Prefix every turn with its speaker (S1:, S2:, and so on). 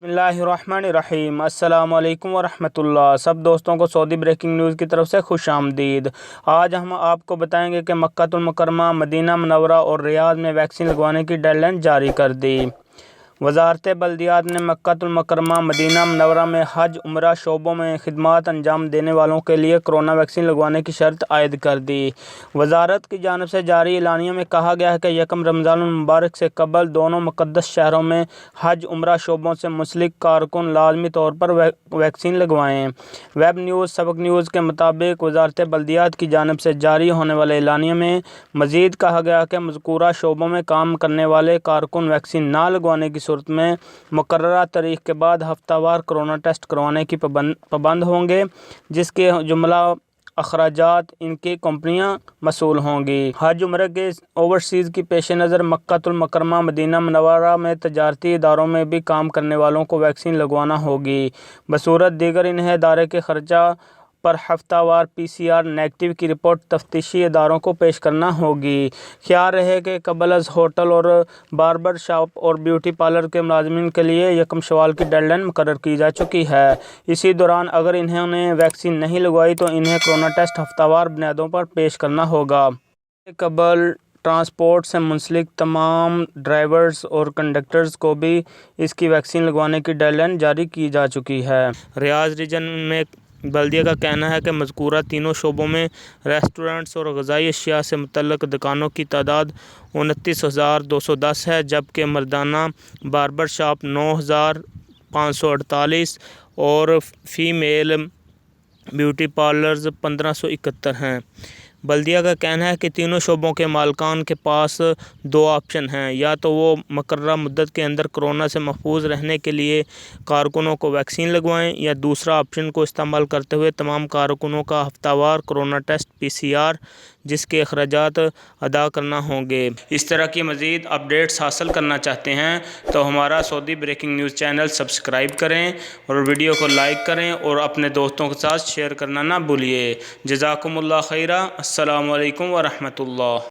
S1: बिस्मिल्लाहिर्रहमानिर्रहीम। अस्सलाम वालेकुम वरहमतुल्लाह। सब दोस्तों को सऊदी ब्रेकिंग न्यूज़ की तरफ से खुश आमदीद। आज हम आपको बताएंगे कि मक्कातुल मुकर्रमा, मदीना मुनव्वरा और रियाद में वैक्सीन लगवाने की डेडलाइन जारी कर दी। वज़ारत बल्दियात ने मक्कातुल मुकर्रमा, मदीना मुनव्वरा में हज उम्रा शोबों में खिदमात अंजाम देने वालों के लिए कोरोना वैक्सीन लगवाने की शर्त आयद कर दी। वजारत की जानिब से जारी एलानिया में कहा गया है कि यकम रमज़ानुल मुबारक से कबल दोनों मुक़द्दस शहरों में हज उम्रा शोबों से मुंसलिक कारकुन लाजमी तौर पर वैक्सीन लगवाएँ। वेब न्यूज़ सबक न्यूज़ के मुताबिक वज़ारत बल्दियात की जानिब से जारी होने वाले एलानिया में मज़ीद कहा गया कि मज़कूरा शोबों में काम करने वाले कारकुन वैक्सीन ना लगवाने की सूरत में मुकर्ररा तारीख के बाद हफ्तावार कोरोना टेस्ट करवाने की पाबंद होंगे, जिसके जुमला अखराजात इनकी कंपनियां मसूल होंगी। हज उम्र के ओवरसीज़ की पेश नज़र मक्कातुल मुकर्रमा, मदीना मुनव्वरा में तजारती इदारों में भी काम करने वालों को वैक्सीन लगवाना होगी। बसूरत दीगर इन्हें इदारे के खर्चा पर हफ्तावार PCR नेगेटिव की रिपोर्ट तफ्तीशी इदारों को पेश करना होगी। ख्याल रहे कि कबल अज़ होटल और बार्बर शॉप और ब्यूटी पार्लर के मुलाज़िमीन के लिए यकम शवाल की डेडलाइन मुकर्रर की जा चुकी है। इसी दौरान अगर इन्होंने वैक्सीन नहीं लगवाई तो इन्हें कोरोना टेस्ट हफ्तावार बुनियादों पर पेश करना होगा। कबल ट्रांसपोर्ट से मुंसलिक तमाम ड्राइवर्स और कंडक्टर्स को भी इसकी वैक्सीन लगवाने की डेडलाइन जारी की जा चुकी है। रियाद रीजन में बल्दिया का कहना है कि मज़कूरा तीनों शोबों में रेस्टोरेंट्स और ग़िज़ाई अशिया से मुतल्लक़ दुकानों की तादाद 29,210 है, जबकि मर्दाना बार्बर शॉप 9,548 और फ़ीमेल ब्यूटी पार्लर्स 1,571 हैं। बल्दिया का कहना है कि तीनों शोबों के मालिकान के पास दो ऑप्शन हैं, या तो वो मुकर्ररा मुद्दत के अंदर कोरोना से महफूज रहने के लिए कारकुनों को वैक्सीन लगवाएं, या दूसरा ऑप्शन को इस्तेमाल करते हुए तमाम कारकुनों का हफ्तावार कोरोना टेस्ट PCR जिसके अखराजात अदा करना होंगे। इस तरह की मज़ीद अपडेट्स हासिल करना चाहते हैं तो हमारा Saudi breaking news channel subscribe करें और वीडियो को लाइक करें और अपने दोस्तों के साथ शेयर करना ना भूलिए। जज़ाकुमुल्लाह खैरा। अस्सलामु अलैकुम व रहमतुल्लाह।